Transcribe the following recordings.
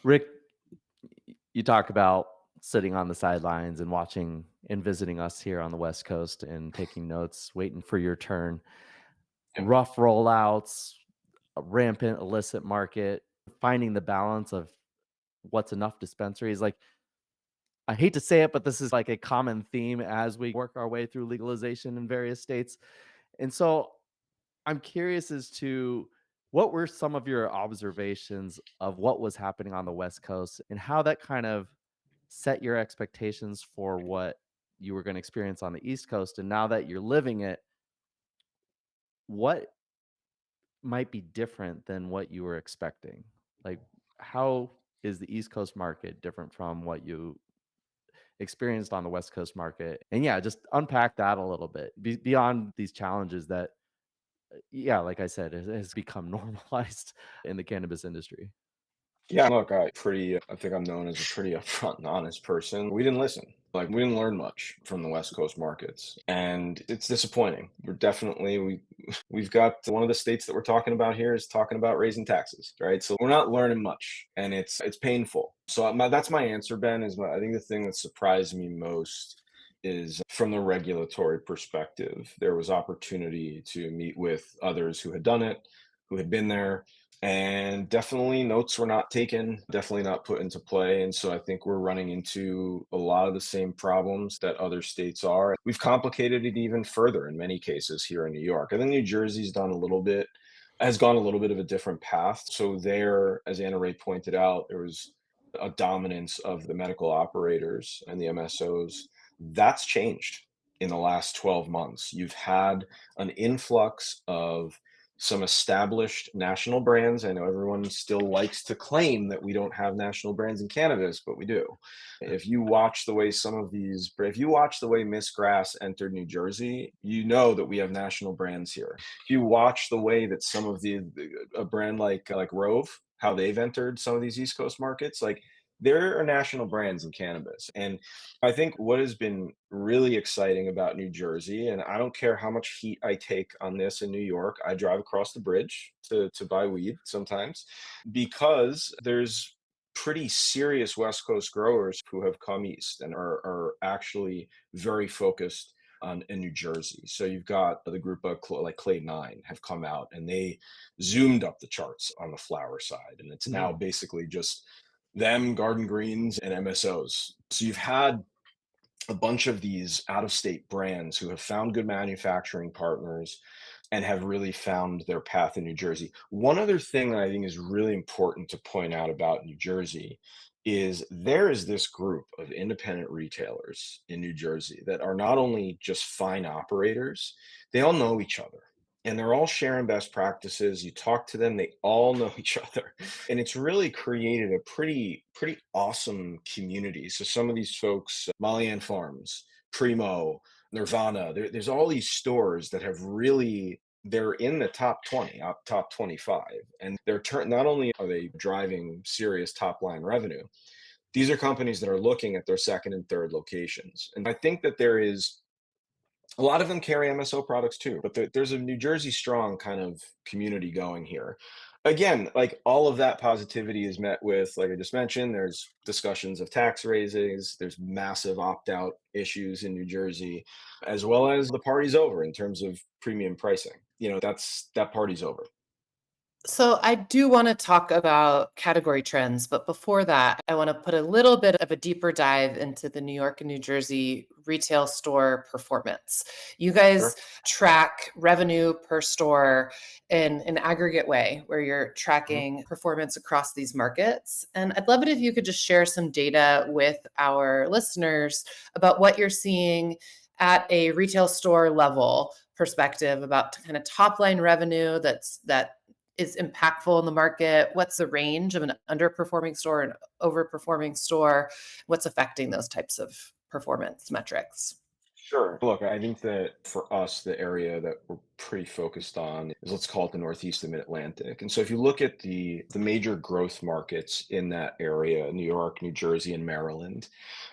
Rick, you talk about sitting on the sidelines and watching and visiting us here on the West Coast and taking notes, waiting for your turn. Yeah. Rough rollouts, a rampant illicit market, finding the balance of what's enough dispensaries. Like, I hate to say it, but this is like a common theme as we work our way through legalization in various states. And so I'm curious as to what were some of your observations of what was happening on the West Coast and how that kind of set your expectations for what you were going to experience on the East Coast. And now that you're living it, what might be different than what you were expecting? Like, how is the East Coast market different from what you experienced on the West Coast market? And yeah, just unpack that a little bit beyond these challenges that, yeah, like I said, has become normalized in the cannabis industry. Yeah, look, I think I'm known as a pretty upfront and honest person. We didn't listen. Like, we didn't learn much from the West Coast markets, and it's disappointing. We've got one of the states that we're talking about here is talking about raising taxes, right? So we're not learning much, and it's painful. So that's my answer, Ben. I think the thing that surprised me most is from the regulatory perspective. There was opportunity to meet with others who had done it, who had been there, and definitely notes were not taken, definitely not put into play. And so I think we're running into a lot of the same problems that other states are. We've complicated it even further in many cases here in New York. I think New Jersey's has gone a little bit of a different path. So there, as Anna Ray pointed out, there was a dominance of the medical operators and the MSOs. That's changed in the last 12 months. You've had an influx of some established national brands. I know everyone still likes to claim that we don't have national brands in cannabis, but we do. If you watch the way Miss Grass entered New Jersey, you know that we have national brands here. If you watch the way that a brand like Rove, how they've entered some of these East Coast markets, like there are national brands in cannabis. And I think what has been really exciting about New Jersey, and I don't care how much heat I take on this in New York, I drive across the bridge to buy weed sometimes because there's pretty serious West Coast growers who have come east and are actually very focused on in New Jersey. So you've got the group of like Clay Nine have come out and they zoomed up the charts on the flower side, and it's now Mm. basically just them, Garden Greens, and MSOs. So you've had a bunch of these out of state brands who have found good manufacturing partners and have really found their path in New Jersey. One other thing that I think is really important to point out about New Jersey is there is this group of independent retailers in New Jersey that are not only just fine operators, they all know each other and they're all sharing best practices. You talk to them, they all know each other. And it's really created a pretty awesome community. So some of these folks, Molly Ann Farms, Primo, Nirvana, there's all these stores that have really they're in the top 20, top 25, and not only are they driving serious top line revenue, these are companies that are looking at their second and third locations. And I think that there is a lot of them carry MSO products too, but there's a New Jersey strong kind of community going here. Again, like all of that positivity is met with, like I just mentioned, there's discussions of tax raises, there's massive opt out issues in New Jersey, as well as the party's over in terms of premium pricing. That party's over. So I do want to talk about category trends, but before that, I want to put a little bit of a deeper dive into the New York and New Jersey retail store performance. You guys Sure. track revenue per store in an aggregate way where you're Mhm. tracking performance across these markets. And I'd love it if you could just share some data with our listeners about what you're seeing at a retail store level perspective about kind of top line revenue that is impactful in the market? What's the range of an underperforming store and overperforming store? What's affecting those types of performance metrics? Sure. Look, I think that for us, the area that we're pretty focused on is, let's call it, the Northeast and Mid-Atlantic. And so if you look at the major growth markets in that area, New York, New Jersey, and Maryland,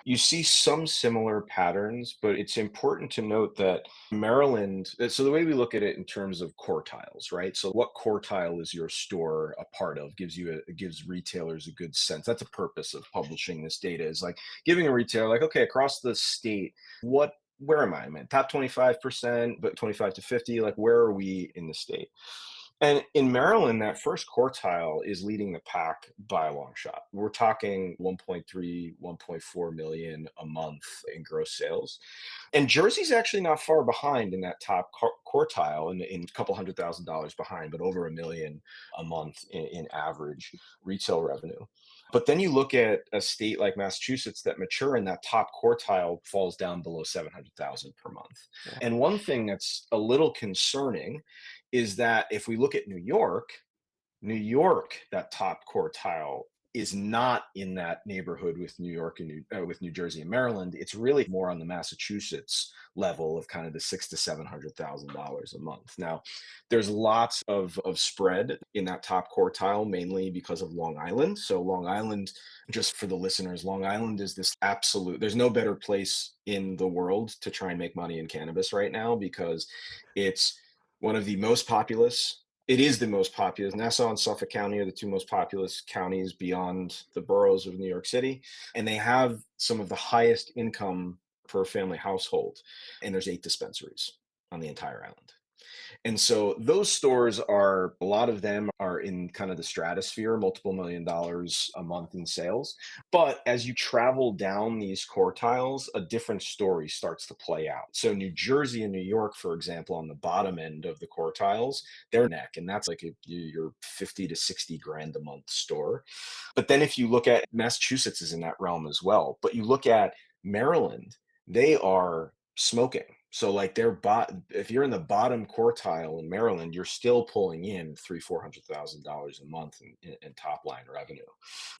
you see some similar patterns, but it's important to note that Maryland, so the way we look at it in terms of quartiles, right? So what quartile is your store a part of gives retailers a good sense. That's a purpose of publishing this data, is like giving a retailer, like, okay, across the state, what where am I? I'm at top 25%, but 25 to 50, like where are we in the state? And in Maryland, that first quartile is leading the pack by a long shot. We're talking 1.3, 1.4 million a month in gross sales. And Jersey's actually not far behind in that top quartile, in a couple $100,000 behind, but over a million a month in average retail revenue. But then you look at a state like Massachusetts that mature in that top quartile falls down below 700,000 per month. Yeah. And one thing that's a little concerning is that if we look at New York, that top quartile is not in that neighborhood with New York and with New Jersey and Maryland. It's really more on the Massachusetts level of kind of the six to $700,000 a month. Now, there's lots of spread in that top quartile, mainly because of Long Island. So Long Island, just for the listeners, Long Island is this absolute. There's no better place in the world to try and make money in cannabis right now, because it's one of the most populous. It is the most populous. Nassau and Suffolk County are the two most populous counties beyond the boroughs of New York City. And they have some of the highest income per family household. And there's 8 dispensaries on the entire island. And so those stores are, a lot of them are in kind of the stratosphere, multiple $1 million a month in sales. But as you travel down these quartiles, a different story starts to play out. So New Jersey and New York, for example, on the bottom end of the quartiles, they're neck, and that's like your 50 to 60 grand a month store. But then if you look at Massachusetts is in that realm as well. But you look at Maryland, they are smoking. So like if you're in the bottom quartile in Maryland, you're still pulling in $400,000 a month in top line revenue.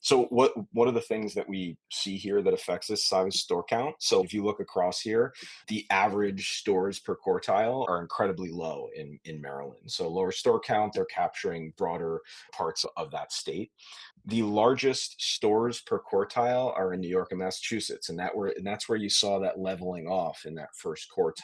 So what are the things that we see here that affects this size store count? So if you look across here, the average stores per quartile are incredibly low in Maryland. So lower store count, they're capturing broader parts of that state. The largest stores per quartile are in New York and Massachusetts, and that's where you saw that leveling off in that first quartile.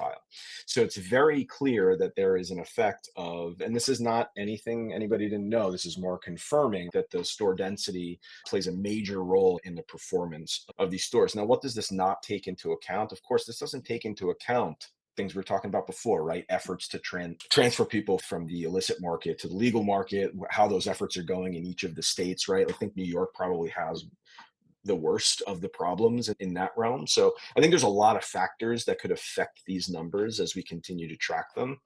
So it's very clear that there is an effect of, and this is not anything anybody didn't know, this is more confirming that the store density plays a major role in the performance of these stores. Now, what does this not take into account? Of course, this doesn't take into account things we were talking about before, right? Efforts to transfer people from the illicit market to the legal market, how those efforts are going in each of the states, right? I think New York probably has the worst of the problems in that realm. So I think there's a lot of factors that could affect these numbers as we continue to track them.